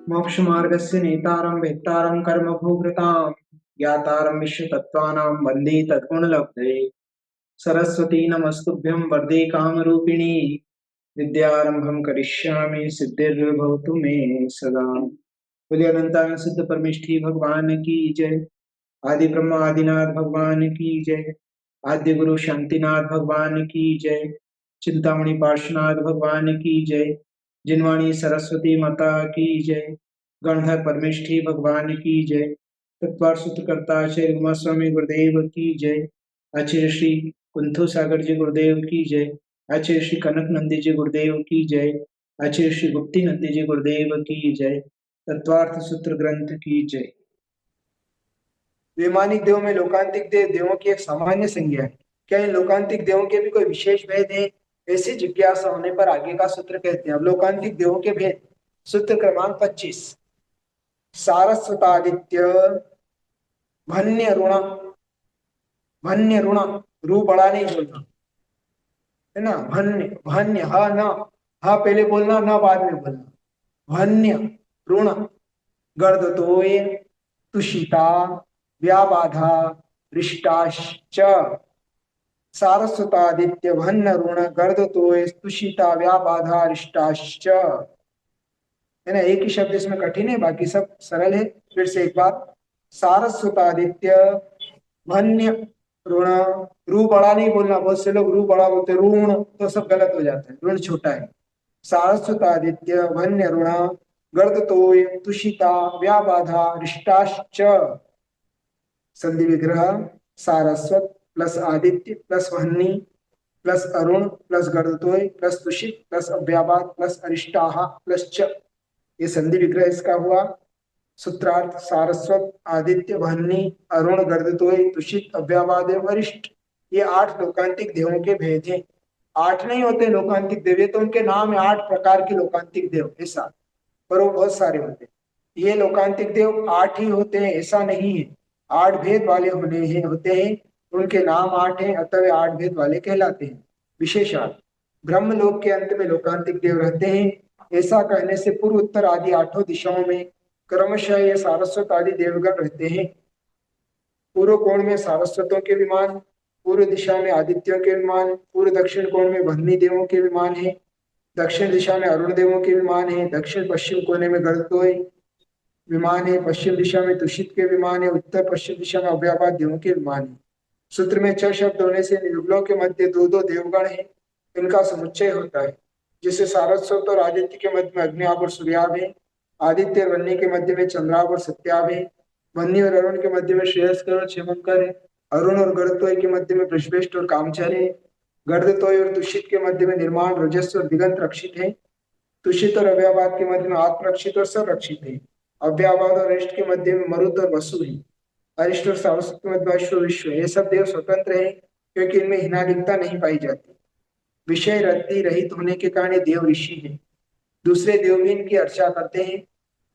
मोक्षमार्गस्य नेतारं वेत्तारं कर्मभोक्तां ज्ञातारं विश्वतत्त्वानां वन्दे तद्गुणलब्धये। सरस्वती नमस्तुभ्यं वरदे कामरूपिणी विद्यारंभं करिष्यामि सिद्धिर्भवतु मे सदा। बोलिए अनंतानंद सिद्ध परमेष्ठी भगवान की जय। आदि ब्रह्म आदिनाथ भगवान की जय। आद्य गुरु शांतिनाथ भगवान की जय। चिंतामणि पार्श्वनाथ भगवान की जय। जिनवाणी सरस्वती माता की जय। गणधर परमेष्ठी भगवान की जय। तत्वार सूत्रकर्ता श्री उमा स्वामी गुरुदेव की जय। आचार्य श्री कुंथु सागर जी गुरुदेव की जय। आचार्य श्री कनक नंदी जी गुरुदेव की जय। आचार्य श्री गुप्ती नंदी जी गुरुदेव की जय। तत्वार्थ सूत्र ग्रंथ की जय। वैमानिक देव में लोकांतिक देव देवों की एक सामान्य संज्ञा है। क्या इन लोकांतिक देवों के भी कोई विशेष भेद है? ऐसी जिज्ञासा होने पर आगे का सूत्र कहते हैं। अब लोकांतिक देवों के भेद, सूत्र क्रमांक 25। सारस्वतादित्य भन्य ऋण, भन्य ऋण, रू बड़ा नहीं बोलना है ना, भन्य भन्य, हा न, हा पहले बोलना, न बाद में बोलना। भन्य ऋण गर्दतोय तुषिता व्याबाधा रिष्टाश्च। सारस्वतादित्य भन्न ऋण गर्दतोय तुषिता व्याबाधा रिष्टाश्च। है ना, एक ही शब्द इसमें कठिन है, बाकी सब सरल है। फिर से एक बार, सारस्वतादित्य भन्य ऋण, रू बड़ा नहीं बोलना, बहुत से लोग रू बड़ा बोलते ऋण, तो सब गलत हो जाता है, ऋण छोटा है। सारस्वतादित्य भन्य ऋण गर्दतोय तुषिता व्याबाधा रिष्टाश्च। संधि विग्रह सारस्वत प्लस आदित्य प्लस वह्नि प्लस अरुण प्लस गर्दतोय प्लस तुषित प्लस अव्याबाद प्लस अरिष्टाह प्लस च, ये संधि विग्रह इसका हुआ। सूत्रार्थ सारस्वत आदित्य वह्नि अरुण गर्दतोय तुषित अव्याबाद एवं अरिष्ट, ये 8 लोकांतिक देवों के भेद हैं। 8 नहीं होते लोकांतिक देव, ये तो उनके नाम है, 8 प्रकार के लोकांतिक देव ऐसा, पर वो बहुत सारे होते हैं। ये लोकांतिक देव 8 ही होते हैं ऐसा नहीं है, 8 भेद वाले होते हैं, उनके नाम 8 हैं, अतः वे 8 भेद वाले कहलाते हैं। विशेषार्थ, ब्रह्मलोक के अंत में लोकांतिक देव रहते हैं, ऐसा कहने से पूर्व उत्तर आदि 8 दिशाओं में क्रमशः ये सारस्वत आदि देवगण रहते हैं। पूर्व कोण में सारस्वतों के विमान, पूर्व दिशा में आदित्यों के विमान, पूर्व दक्षिण कोण में वह्नि देवों के विमान है, दक्षिण दिशा में अरुण देवों के विमान है, दक्षिण पश्चिम कोने में गर्दतोय विमान है, पश्चिम दिशा में तुषित के विमान है, उत्तर पश्चिम दिशा में अव्यापात देवों के विमान है। सूत्र में 6 शब्द होने से युगलों के मध्य 2-2 देवगण है, इनका समुच्चय होता है। जिससे सारस्वत और आदित्य के मध्य में अग्नियाभ और सूर्याभ है, आदित्य और वन्य के मध्य में चंद्राभ और सत्याभ है, वन्य और अरुण के मध्य में श्रेयस्कर और क्षेमंकर है, अरुण और गर्दतोय के मध्य में वृषभेष्ट और कामचर है, गर्दतोय और तुषित के मध्य में निर्माण रजस्व और दिगंत रक्षित है, तुषित और अव्याबाद के मध्य में आत्मरक्षित और संरक्षित है, अव्याबाद और अरिष्ट के मध्य में मरुत और वसु है, अरिष्ट और सारस्वत के मध्य अश्व विश्व है। ये सब देव स्वतंत्र है क्योंकि इनमें हिनालिकता नहीं पाई जाती। विषय रति रहित होने के कारण ये देव ऋषि है। दूसरे देव भी इनकी अर्चा करते हैं,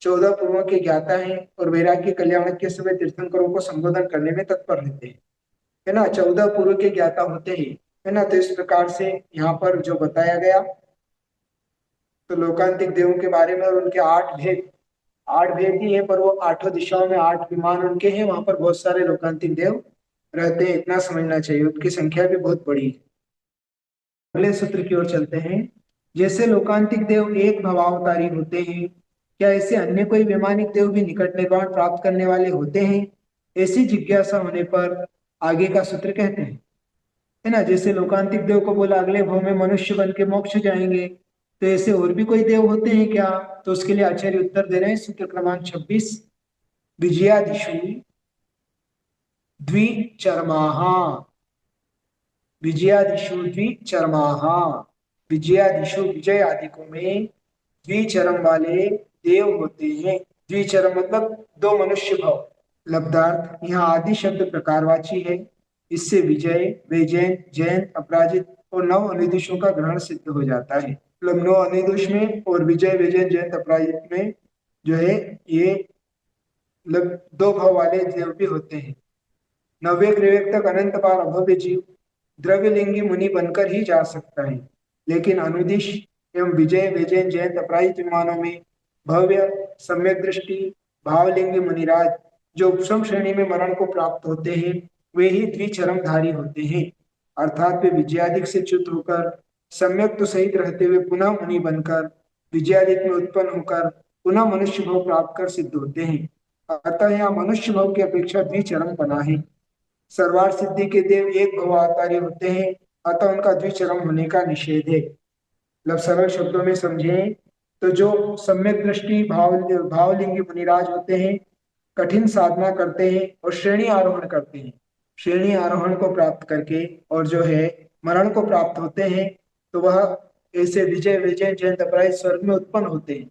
14 पूर्वों के ज्ञाता हैं और वैराग्य कल्याण के समय तीर्थंकरों को संबोधन करने में तत्पर रहते हैं, है ना, 14 पूर्व के ज्ञाता होते हैं, है ना। तो इस प्रकार से यहाँ पर जो बताया गया, तो लोकांतिक देवों के बारे में, और उनके 8 भेद ही है, पर वो 8 दिशाओं में 8 विमान उनके हैं, वहां पर बहुत सारे लोकांतिक देव रहते हैं, इतना समझना चाहिए, उनकी संख्या भी बहुत बड़ी है। अगले सूत्र की ओर चलते हैं। जैसे लोकांतिक देव एक भवावतारी होते हैं, क्या ऐसे अन्य कोई वैमानिक देव भी निकट निर्वाण प्राप्त करने वाले होते हैं? ऐसी जिज्ञासा होने पर आगे का सूत्र कहते हैं, है ना। जैसे लोकांतिक देव को बोला अगले भव में मनुष्य बन के मोक्ष जाएंगे, तो ऐसे और भी कोई देव होते हैं क्या? तो उसके लिए आचार्य उत्तर दे रहे हैं, सूत्र क्रमांक 26। विजयादिशु द्विचर्माहा, विजयादिशु द्विचर्माहा, विजयादिशु विजय आदिकों में द्विचरम वाले देव होते हैं। द्विचरम मतलब 2 मनुष्य भव। लब्धार्थ यहाँ आदि शब्द प्रकारवाची है, इससे विजय, वैजयंत, जयंत, अपराजित और 9 अनिर्दिशों का ग्रहण सिद्ध हो जाता है। मतलब 9 अनिर्दिश में और विजय, वैजयंत, जयंत, अपराजित में जो है ये 2 भाव वाले देव भी होते हैं। नव्य त्रिवेक तक अनंत बार अभव्य जीव द्रव्यलिंगी मुनि बनकर ही जा सकता है, लेकिन अनुदिश एवं विजय, वैजयंत, जयंत, अपराजित विमानों में भव्य, सम्यक दृष्टि, भावलिंगी मुनिराज जो उपशम श्रेणी में मरण को प्राप्त होते हैं वे ही द्विचरमधारी होते हैं, अर्थात वे विजयादिक से च्युत होकर सम्यक तो सहित रहते हुए पुनः मुनि बनकर विजयादिक में उत्पन्न होकर पुनः मनुष्य भाव प्राप्त कर सिद्ध होते हैं। अतः यहाँ मनुष्य भाव की अपेक्षा द्विचरम बना है। सर्वार्थ सिद्धि के देव एक भवावतारी होते हैं, अतः उनका द्विचरम होने का निषेध है। मतलब सरल शब्दों में समझें तो जो सम्यक दृष्टि भावलिंगी मुनिराज होते हैं, कठिन साधना करते हैं और श्रेणी आरोहण करते हैं, श्रेणी आरोहण को प्राप्त करके और जो है मरण को प्राप्त होते हैं, तो वह ऐसे विजय विजय जयंत अपराध स्वर्ग में उत्पन्न होते हैं।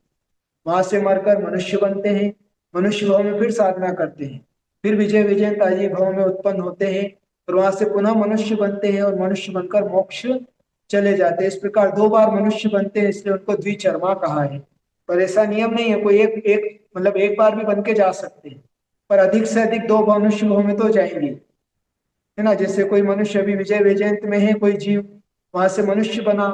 वहां से मरकर मनुष्य बनते हैं, मनुष्य भाव में फिर साधना करते हैं, फिर विजय विजय ताजी भाव में उत्पन्न होते हैं और वहां से पुनः मनुष्य बनते हैं और मनुष्य बनकर मोक्ष चले जाते हैं। इस प्रकार 2 बार मनुष्य बनते हैं, इसलिए उनको द्विचर्मा कहा है। पर ऐसा नियम नहीं है, कोई एक एक मतलब एक बार भी बन के जा सकते हैं, पर अधिक से अधिक 2 मनुष्य भाव में तो जाएंगे, है ना। जैसे कोई मनुष्य अभी विजय वैजयंत में है, कोई जीव वहां से मनुष्य बना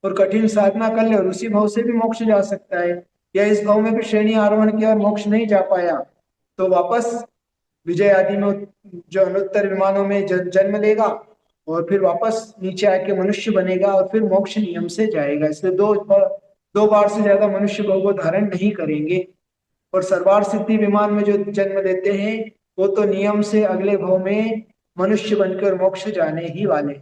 और कठिन साधना कर ले और उसी भाव से भी मोक्ष जा सकता है, या इस भाव में भी श्रेणी आरोहण किया और मोक्ष नहीं जा पाया तो वापस विजय आदि में जो अनुत्तर विमानों में जन्म लेगा और फिर वापस नीचे आके मनुष्य बनेगा और फिर मोक्ष नियम से जाएगा। इसलिए 2 बार से ज्यादा मनुष्य भाव को धारण नहीं करेंगे। और सर्वार्थ सिद्धि विमान में जो जन्म लेते हैं वो तो नियम से अगले भाव में मनुष्य बनकर मोक्ष जाने ही वाले।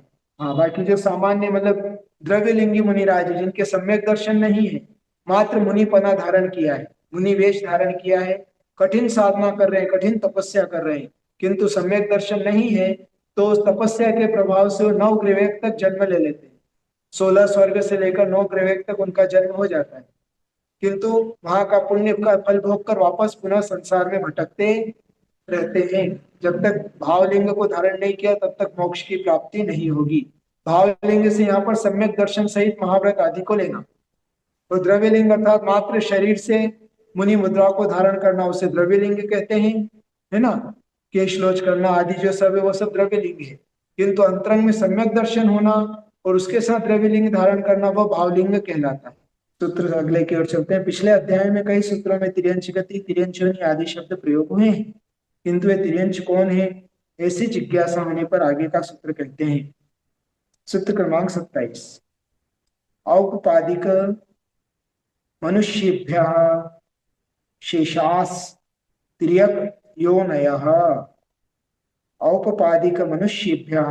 हाँ, बाकी जो सामान्य मतलब द्रव्यलिंगी मुनिराज जिनके सम्यक दर्शन नहीं है, मात्र मुनिपना धारण किया है, मुनि वेश धारण किया है, कठिन साधना कर रहे हैं, कठिन तपस्या कर रहे हैं, किंतु सम्यक दर्शन नहीं है, तो उस तपस्या के प्रभाव से वो 9 ग्रह तक जन्म ले लेते हैं। 16 स्वर्ग से लेकर 9 ग्रह तक उनका जन्म हो जाता है, किंतु वहां का पुण्य का फल भोग कर वापस पुनः संसार में भटकते रहते हैं। जब तक भावलिंग को धारण नहीं किया तब तक मोक्ष की प्राप्ति नहीं होगी। भावलिंग से यहाँ पर सम्यक दर्शन सहित महाव्रत आदि को लेना, और द्रव्यलिंग अर्थात मात्र शरीर से मुनि मुद्रा को धारण करना उसे द्रव्यलिंग कहते हैं, है ना। केशलोच करना आदि जो सब है वो सब द्रव्यलिंग है, किंतु अंतरंग में सम्यक दर्शन होना और उसके साथ द्रव्यलिंग धारण करना वह भावलिंग कहलाता है। सूत्र अगले की ओर चलते हैं। पिछले अध्याय में कई सूत्रों में तिर्यंच गति, तिर्यंच योनि आदि शब्द प्रयोग हुए हैं, किंतु वे तिर्यंच कौन है ऐसी जिज्ञासा होने पर आगे का सूत्र कहते हैं। सूत्र क्रमांक 27। औपपादिक मनुष्येभ्यः शेषास् तिर्यक योनयः। औपपादिक मनुष्येभ्यः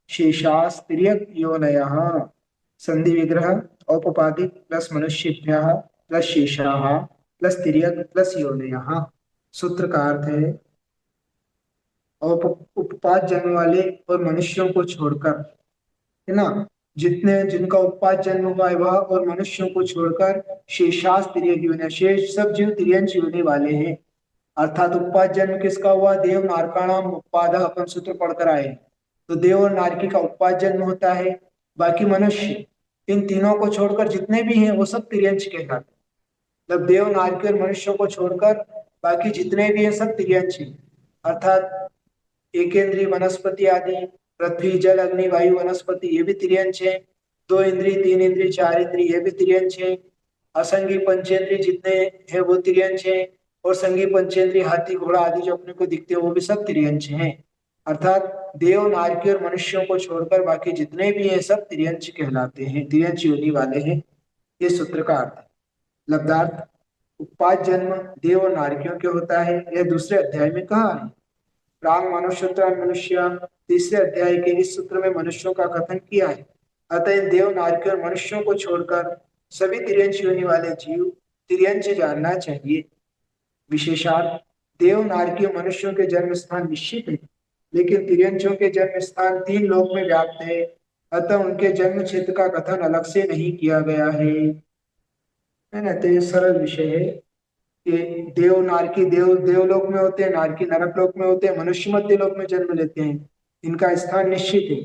शेषास् तिर्यक योनयः। संधि विग्रह औपपादिक प्लस मनुष्येभ्यः प्लस शेषाः प्लस तिर्यक प्लस योनयः। सूत्र का अर्थ है उपपाद जन्म वाले और मनुष्यों को छोड़कर, है ना, जितने जिनका उपपाद जन्म हुआ है वह और मनुष्यों को छोड़कर शेषास तिर्यक योनि, शेष सब जीव तिर्यंच योनि वाले हैं। अर्थात उपपाद जन्म किसका हुआ? देव नारकाणाम उपपाद, अपन सूत्र पढ़कर आए। तो देव और नारकी का उपपाद जन्म होता है, बाकी मनुष्य इन तीनों को छोड़कर जितने भी हैं वो सब तिर्यंच कहलाते हैं। मतलब देव नारकी और मनुष्यों को छोड़कर बाकी जितने भी हैं सब तिर्यंच हैं। अर्थात एकेंद्रीय वनस्पति आदि, पृथ्वी जल अग्नि वायु वनस्पति ये भी तिर्यंच है। 2 इंद्रिय 3 इंद्रिय 4 इंद्रिय ये भी तिर्यंच है। असंगी पंचेंद्रिय जितने हैं वो तिर्यंच है, और संगी पंचेंद्रिय हाथी घोड़ा आदि जो अपने को दिखते हैं वो भी सब तिर्यंच हैं। अर्थात देव नारकी और मनुष्यों को छोड़कर बाकी जितने भी हैं सब तिर्यंच कहलाते हैं, तिर्यंच योनि वाले हैं। ये सूत्र का अर्थ है। लब्धार्थ उपपाद जन्म देव और नारकियों के होता है, यह दूसरे अध्याय में कहा है। प्रांग मनुष्योत्तर मनुष्य, तीसरे अध्याय के इस सूत्र में मनुष्यों का कथन किया है। अतः देव नारकी और मनुष्यों को छोड़कर सभी तिर्यंच योनि वाले जीव तिर्यंच जानना चाहिए। विशेषार्थ देव नारकी और मनुष्यों के जन्म स्थान निश्चित है, लेकिन तिर्यंचों के जन्म स्थान 3 लोक में व्याप्त है, अतः उनके जन्म क्षेत्र का कथन अलग से नहीं किया गया है ना। तो ये सरल विषय है कि देव नारकी देवलोक में होते हैं, नारकी नरक लोक में होते हैं, मनुष्य मध्य लोक में जन्म लेते हैं, इनका स्थान निश्चित है।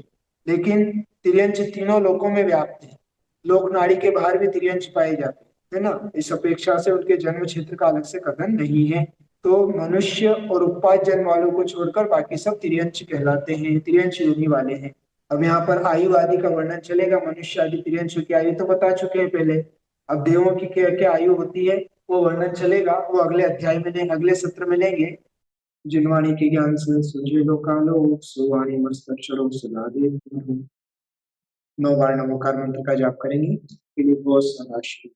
लेकिन तिर्यंच तीनों लोकों में व्याप्त है, लोक नाड़ी के बाहर भी तिर्यंच पाए जाते हैं, है ना। इस अपेक्षा से उनके जन्म क्षेत्र का अलग से कथन नहीं है। तो मनुष्य और उपपाद जन्म वालों को छोड़कर बाकी सब तिर्यंच कहलाते हैं, तिर्यंच योनि वाले हैं। अब यहाँ पर आयु आदि का वर्णन चलेगा। मनुष्य आदि तिर्यंच की आयु तो बता चुके हैं पहले। अब देवों की क्या क्या आयु होती है वो वर्णन चलेगा, वो अगले अध्याय में लेंगे, अगले सत्र में लेंगे। जिनवाणी के ज्ञान से सुझे लो कालो, सुवाणी मस्तक्षरो सुधा दे। 9 बार नमोकार मंत्र का जाप करेंगे। फिलिपोस राशि